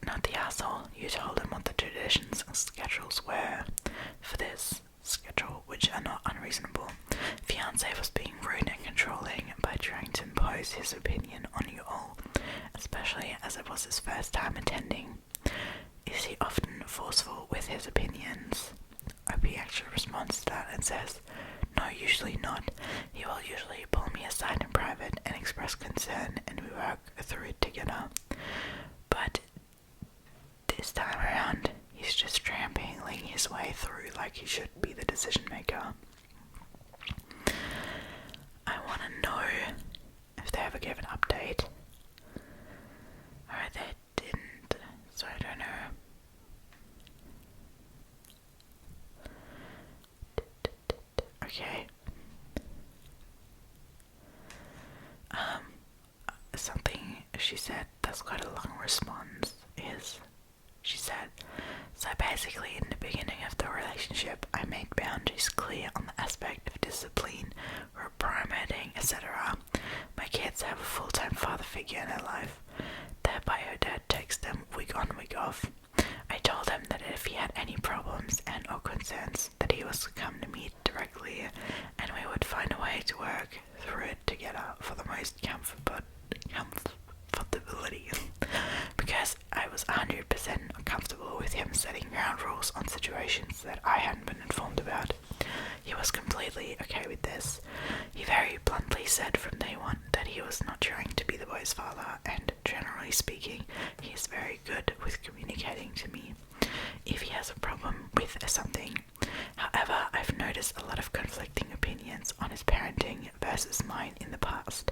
Not the asshole. You told him what the traditions and schedules were for this schedule, which are not unreasonable. Fiancé was being rude and controlling by trying to impose his opinion on you all, especially as it was his first time attending. Is he often forceful with his opinions? OP actually responds to that and says, no, usually not. He will usually pull me aside in private and express concern, and we work through it together. But this time around, he's just trampling his way through like he should be the decision maker. I want to know if they ever gave an update. Alright, they didn't, so I don't know. Okay. Something she said that's quite a long response is, she said, so basically in the beginning of the relationship I made boundaries clear on the aspect of discipline, reprimanding, etc. My kids have a full-time father figure in their life. Their bio dad takes them week on, week off. I told him that if he had any problems and or concerns that he was to come to me directly and we would find a way to work through it together for the most comfortability. Because I was 100% comfortable with him setting ground rules on situations that I hadn't been informed about. He was completely okay with this. He very bluntly said from day one that he was not trying to be the boy's father, and generally speaking, he is very good with communicating to me if he has a problem with something. However, I've noticed a lot of conflicting opinions on his parenting versus mine in the past,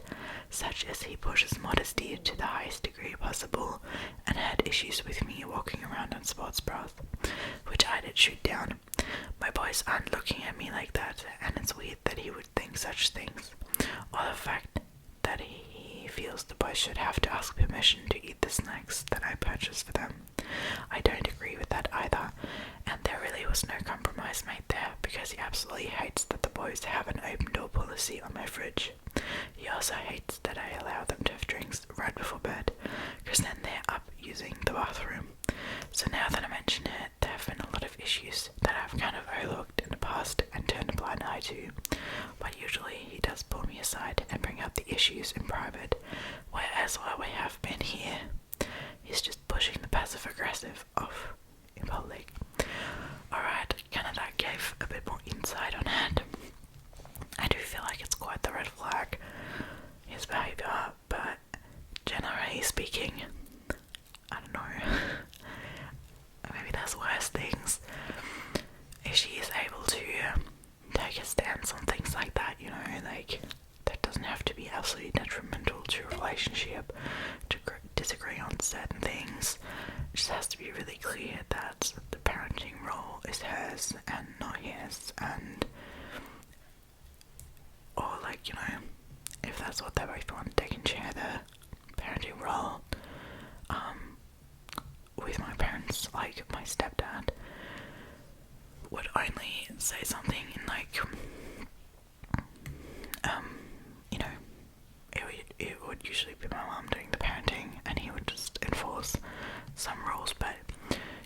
such as he pushes modesty to the highest degree possible and had issues with me walking around in sports bras, which I did shoot down. My boys aren't looking at me like that, and it's weird that he would think such things, or the fact that he feels the boys should have to ask permission to eat the snacks that I purchased for them. I don't agree with that either, and there really was no compromise made there, because he absolutely hates that the boys have an open door policy on my fridge. He also hates that I allow them to have drinks right before bed, because then they're up using the bathroom. So now that I mention it, there have been a lot of issues that I've kind of overlooked in the past and turned a blind eye to, but usually he does pull me aside and bring up the issues in private, whereas while we have been here, he's just pushing the passive-aggressive off in public. Alright, Canada gave a bit more insight on it. I do feel like it's quite the red flag, his behaviour, but generally speaking, I don't know, maybe there's worse things. If she is able to take a stance on things like that, you know, like, that doesn't have to be absolutely detrimental to a relationship, to disagree on certain things. It just has to be really clear that the parenting role is hers and not his, and or like, you know, if that's what they both want, they can share the parenting role. With my parents, like my stepdad would only say something in like, you know, it would usually be my mum doing the parenting, and he would just enforce some rules. But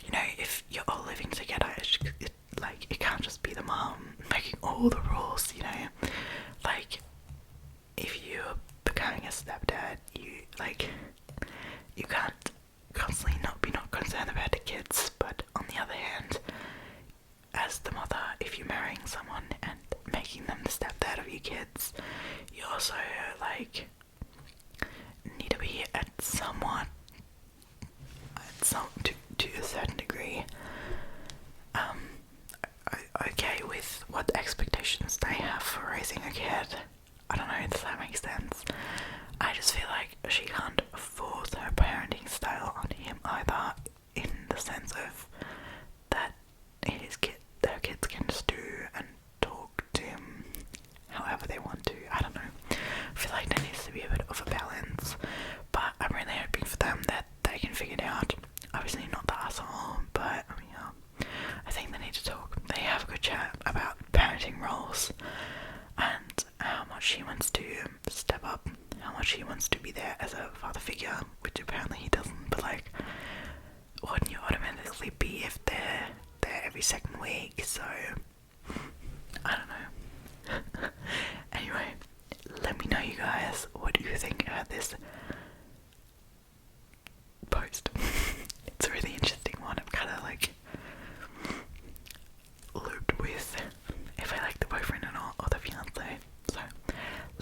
you know, if you're all living together, it can't just be the mum making all the rules. You know, like if you're becoming a stepdad, you can't constantly not concerned about the kids. But on the other hand, as the mother, if you're marrying someone and making them the stepdad of your kids, you also need to be to a certain degree okay with what expectations they have for raising a kid. I don't know, does that make sense? I just feel like she can't force her parenting style on him either, in the sense of that their kids can just do and talk to him however they want to. I don't know. I feel like there needs to be a bit of a balance, but I'm really hoping for them that they can figure it out. Obviously not the asshole, but I think they need to talk. They have a good chat about parenting roles and how much she wants to step up, how much he wants to be there as a father figure, which apparently he doesn't, but like, wouldn't you automatically be if they're there every second week? So, I don't know. Anyway, let me know, you guys, what you think about this post. It's a really interesting one. I'm kind of like looped with if I like the boyfriend or not, or the fiance. So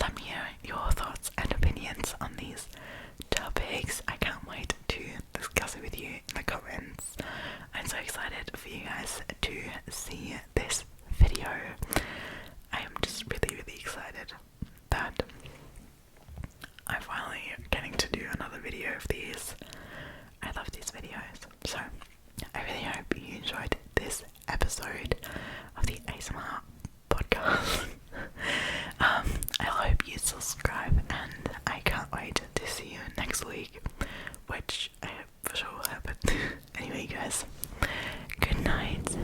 let me hear your thoughts and opinions on these topics. I can't wait to discuss it with you in the comments. I'm so excited for you guys to see this video. I am just really excited that I'm finally getting to do another video of these. I love these videos, so I really hope you enjoyed this episode of the ASMR podcast. I hope you subscribe, and I can't wait to see you next week, which I for sure will happen. Anyway, guys, good night.